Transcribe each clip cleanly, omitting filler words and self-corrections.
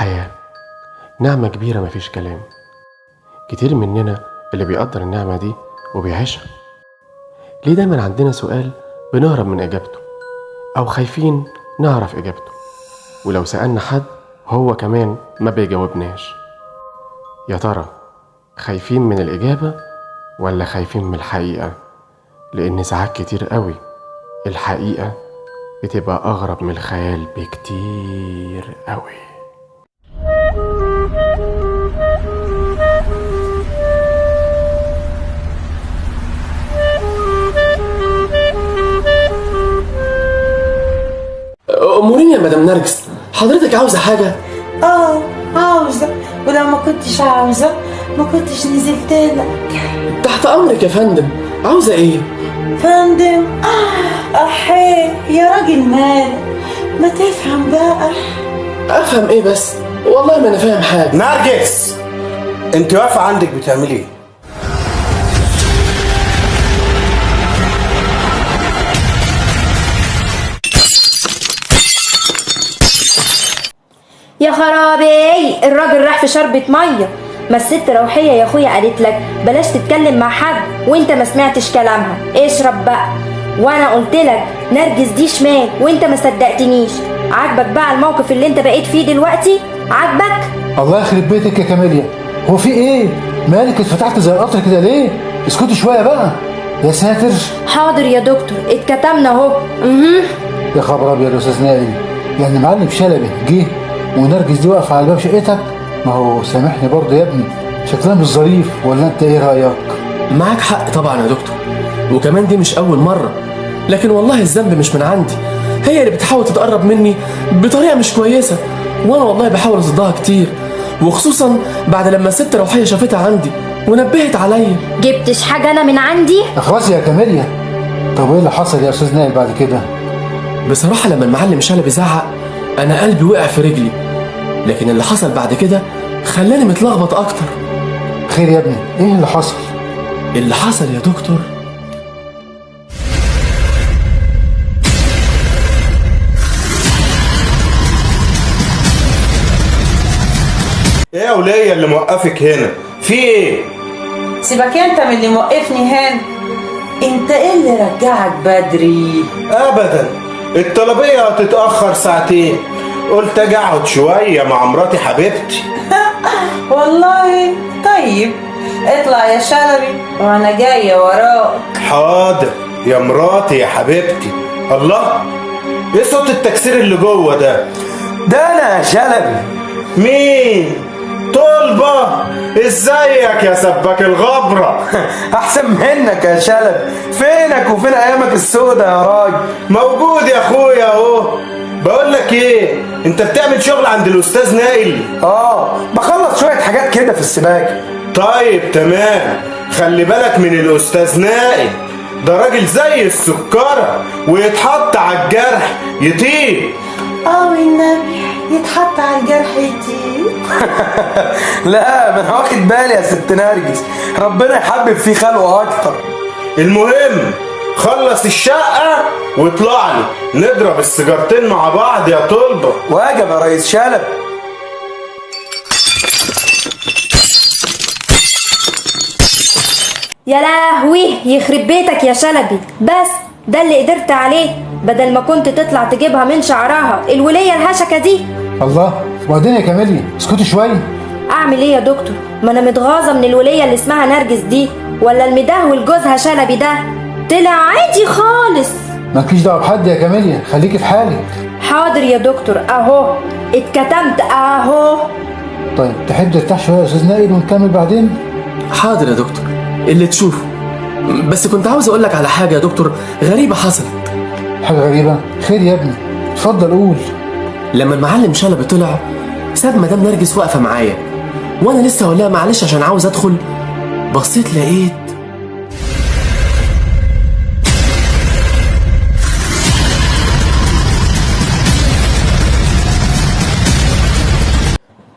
الحياة نعمة كبيرة مفيش كلام. كتير مننا اللي بيقدر النعمة دي وبيعيشها. ليه دايما عندنا سؤال بنهرب من إجابته، أو خايفين نعرف إجابته، ولو سألنا حد هو كمان ما بيجاوبناش؟ يا ترى خايفين من الإجابة ولا خايفين من الحقيقة؟ لأن ساعات كتير قوي الحقيقة بتبقى أغرب من الخيال بكتير قوي. أموريني يا مدام نرجس، حضرتك عاوزة حاجة؟ عاوزة، ولو ما كنتش عاوزة ما كنتش نزلت لك. تحت أمرك يا فندم. عاوزة إيه؟ فندم؟ أحيه يا راجل، مالك؟ ما تفهم بقى. أفهم إيه بس؟ والله ما أنا فاهم حاجة. نرجس، أنت واقفة عندك بتعملي إيه؟ يا خرابي، الراجل راح في شربة مية. ما الست روحية يا اخويا قالت لك بلاش تتكلم مع حد وانت ما سمعتش كلامها، اشرب بقى. وانا قلت لك نرجس دي شمال وانت ما صدقتنيش. عاجبك بقى الموقف اللي انت بقيت فيه دلوقتي؟ عاجبك؟ الله يخرب بيتك يا كاميليا، هو في ايه؟ مالك اتفتحت زي القطر كده ليه؟ اسكتي شويه بقى. يا ساتر. حاضر يا دكتور، اتكتمنا اهو. يا خبر ابيض يا استاذ نائل، يعني معلم شلبي جه ونرجس دي واقفه على باب شقتك؟ ما هو سامحني برضه يا ابني، شكلها مش ظريف، ولا انت ايه رايك؟ معاك حق طبعا يا دكتور، وكمان دي مش أول مرة. لكن والله الذنب مش من عندي، هي اللي بتحاول تتقرب مني بطريقة مش كويسة، وأنا والله بحاول أصدها كتير، وخصوصا بعد لما الست روحية شافتها عندي ونبهت عليا. جبتش حاجة أنا من عندي؟ خلاص يا كاميليا. طب وايه اللي حصل يا استاذ نائل بعد كده؟ بصراحة لما المعلم شلبي زعق أنا قلبي وقع في رجلي، لكن اللي حصل بعد كده خلاني متلخبط أكتر. خير يا ابني، ايه اللي حصل؟ اللي حصل يا دكتور، إيه يا ولية اللي موقفك هنا؟ في إيه؟ سيبك انت من اللي موقفني هنا. انت ايه اللي رجعك بدري؟ أبدا، الطلبية هتتأخر ساعتين، قلت أجي أقعد شوية مع مراتي حبيبتي. والله طيب، اطلع يا شلبي وانا جاية وراك. حاضر يا مراتي يا حبيبتي. الله، إيه صوت التكسير اللي جوه ده؟ ده انا يا شلبي. مين؟ طلبة، ازيك يا سباك الغبرة؟ احسن منك يا شلبي، فينك وفين ايامك السودة يا راجل؟ موجود يا اخويا اهو. بقول لك ايه، انت بتعمل شغل عند الاستاذ نائل؟ بخلص شوية حاجات كده في السباكة. طيب تمام، خلي بالك من الاستاذ نائل، ده راجل زي السكرة ويتحط على الجرح يطيب. والنبي يتحط على الجرح يطيب. لا، ما انا واخد بالي يا ست نرجس، ربنا يحبب في خلقه اكتر. المهم خلص الشقة واطلع لي نضرب السيجارتين مع بعض يا طلبة. واجب يا ريس شلبي. يا لهوي، يخرب بيتك يا شلبي. بس ده اللي قدرت عليه، بدل ما كنت تطلع تجيبها من شعرها الولية الهشكة دي. الله، وبعدين يا كاميليا اسكتي شويه. اعمل ايه يا دكتور؟ ما انا متغاظه من الولية اللي اسمها نرجس دي، ولا المدهول جوزها شلبي ده طلع عادي خالص. مالكيش دعوه بحد يا كاميليا، خليكي في حالك. حاضر يا دكتور، اهو اتكتمت اهو. طيب تحب ترتاح شويه يا استاذ نائل ونكمل بعدين؟ حاضر يا دكتور، اللي تشوفه. بس كنت عاوز أقول لك على حاجة يا دكتور غريبة حصلت. حاجه غريبه؟ خير يا ابني، اتفضل قول. لما المعلم شلبي طلع ساب مدام نرجس واقفة معايا، وأنا لسه هقول لها معلش عشان عاوز أدخل، بصيت لقيت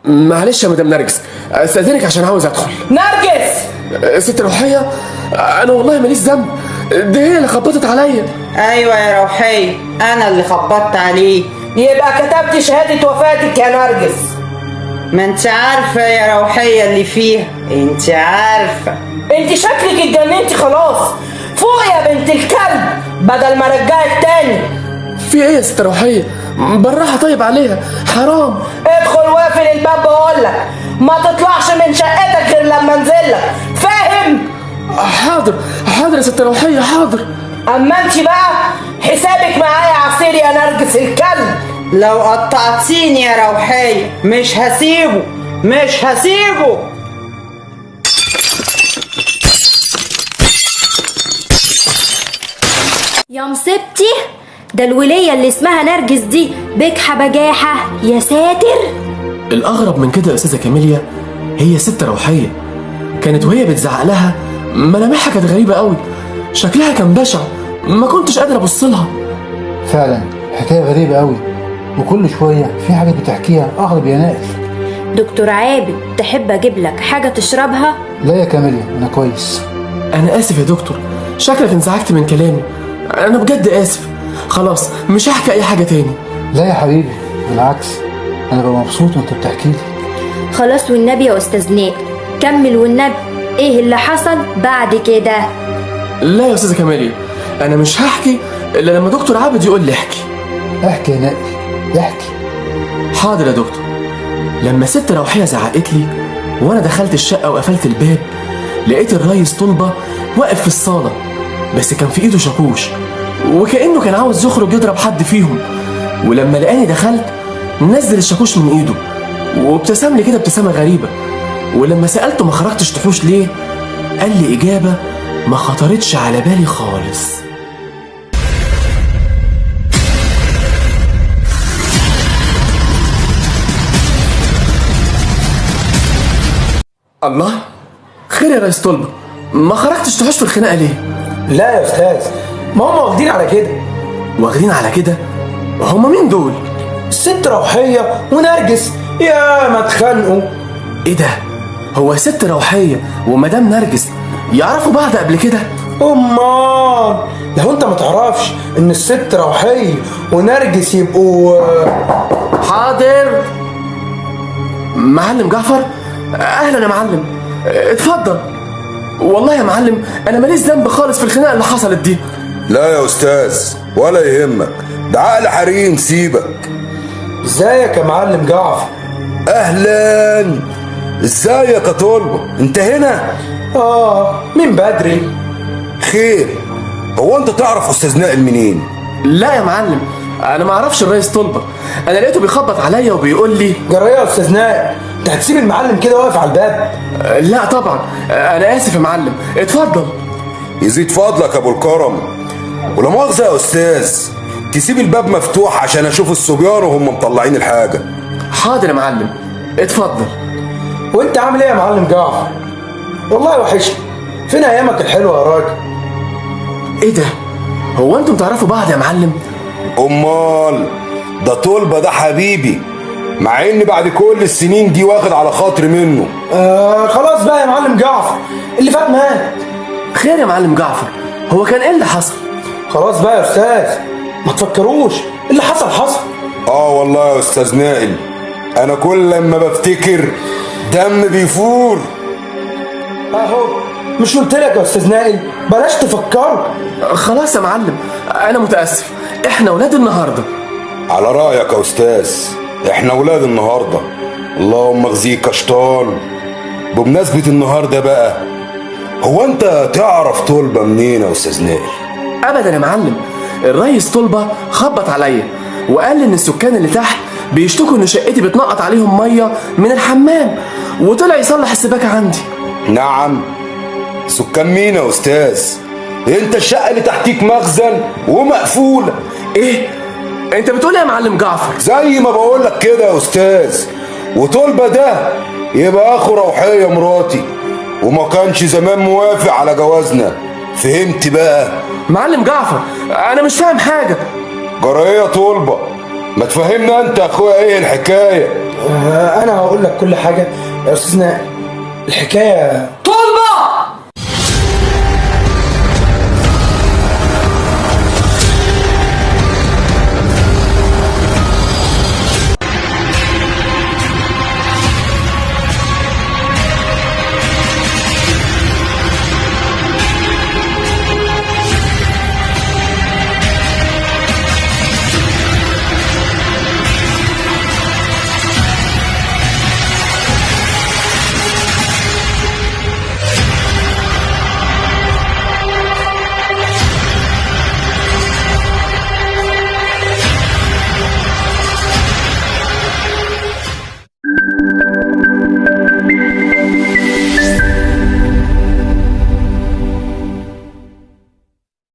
معلش يا مدام نرجس، استاذنك عشان عاوز ادخل. نرجس، ست روحية، انا والله ماليش ذنب، دي هي اللي خبطت عليا. ايوه يا روحية، انا اللي خبطت عليه. يبقى كتبت شهادة وفاتك يا نرجس. ما انت عارفة يا روحية اللي فيها، انت عارفة. انت شكلك اتجننتي خلاص. فوق يا بنت الكلب بدل ما رجعك تاني. في ايه يا ست روحيه؟ بالراحه طيب عليها، حرام. ادخل واقفل الباب بقولك، ما تطلعش من شقتك غير لما انزلك، فاهم؟ حاضر حاضر يا ست روحيه، حاضر. اما انت بقى حسابك معايا عصير يا نرجس الكلب. لو قطعتيني يا روحية مش هسيبه، مش هسيبه. يا مصيبتي، ده الولية اللي اسمها نرجس دي بجحة بجاحة، يا ساتر. الاغرب من كده يا استاذه كاميليا، هي ست روحيه كانت وهي بتزعق لها ملامحها كانت غريبه قوي، شكلها كان بشع، ما كنتش قادر ابص لها. فعلا حكايه غريبه قوي، وكل شويه في حاجه بتحكيها اغرب يا نائل. دكتور عابد، تحب اجيب لك حاجة تشربها؟ لا يا كاميليا انا كويس. انا اسف يا دكتور، شكلك انزعجت من كلامي، انا بجد اسف. خلاص مش هحكي اي حاجه تاني. لا يا حبيبي بالعكس، انا ببقى مبسوط وانت بتحكي لي. خلاص والنبي يا استاذ نائل، كمل والنبي. ايه اللي حصل بعد كده؟ لا يا استاذه كاميليا، انا مش هحكي الا لما دكتور عابد يقول لي احكي. احكي يا نائل احكي. حاضر يا دكتور. لما ست روحيه زعقت لي وانا دخلت الشقه وقفلت الباب، لقيت الريس طلبه واقف في الصاله، بس كان في ايده شاكوش وكانه كان عاوز يخرج يضرب حد فيهم، ولما لقاني دخلت نزل الشاكوش من ايده وابتسم لي كده ابتسامه غريبه، ولما سالته ما خرجتش تحوش ليه، قال لي اجابه ما خطرتش على بالي خالص. الله، خير يا ريس طلبه، ما خرجتش تحوش في الخناقه ليه؟ لا يا استاذ، ما هم واخدين على كده. واخدين على كده؟ هما مين دول؟ الست روحيه ونرجس يا ما اتخانقوا. ايه ده؟ هو ست روحيه ومدام نرجس يعرفوا بعض قبل كده؟ امال لو انت ما تعرفش ان الست روحيه ونرجس يبقوا. حاضر. معلم جعفر، اهلا يا معلم، اتفضل. والله يا معلم انا ماليش ذنب خالص في الخناقه اللي حصلت دي. لا يا استاذ ولا يهمك، ده عقل حريم، سيبك. ازيك يا معلم جعفر؟ اهلا، ازيك يا طلبه، انت هنا؟ من بدري. خير، هو انت تعرف استاذ نائل منين؟ لا يا معلم، انا ما اعرفش الريس طلبه، انا لقيته بيخبط عليا وبيقول لي جرايه يا استاذ نائل، انت هتسيب المعلم كده واقف على الباب؟ لا طبعا، انا اسف يا معلم، اتفضل. يزيد فضلك يا ابو الكرم، ولا مؤاخذه يا استاذ، تسيب الباب مفتوح عشان اشوف الصبيان وهم مطلعين الحاجه. حاضر يا معلم، اتفضل. وانت عامل ايه يا معلم جعفر؟ والله وحشني، فين ايامك الحلوه يا راجل؟ ايه ده؟ هو انتم تعرفوا بعض يا معلم؟ امال ده طلبه ده حبيبي، مع ان بعد كل السنين دي واخد على خاطري منه. خلاص بقى يا معلم جعفر، اللي فات مات. خير يا معلم جعفر، هو كان ايه اللي حصل؟ خلاص بقى يا استاذ، ما تفكروش، اللي حصل حصل. والله يا استاذ نائل، انا كل لما بفتكر دم بيفور. اهو مش قلت لك يا استاذ نائل بلاش تفكروا. خلاص يا معلم، انا متاسف، احنا ولاد النهارده. على رايك يا استاذ، احنا ولاد النهارده، اللهم اخزيك يا شيطان. بمناسبه النهارده بقى، هو انت تعرف طلبه منين يا استاذ نائل؟ ابدا يا معلم، الريس طلبه خبط عليا وقال لي ان السكان اللي تحت بيشتكوا ان شقتي بتنقط عليهم ميه من الحمام، وطلع يصلح السباكه عندي. نعم، سكان مين يا استاذ؟ انت الشقه اللي تحتيك مخزن ومقفوله. ايه انت بتقول يا معلم جعفر؟ زي ما بقول لك كده يا استاذ، وطلبه ده يبقى اخو روحيه مراتي، وما كانش زمان موافق على جوازنا، فهمت بقى؟ معلم جعفر انا مش فاهم حاجه. جرايه طلبه، ما تفهمنا انت يا اخويا ايه الحكايه؟ انا هقول لك كل حاجه يا استاذ نائل. الحكايه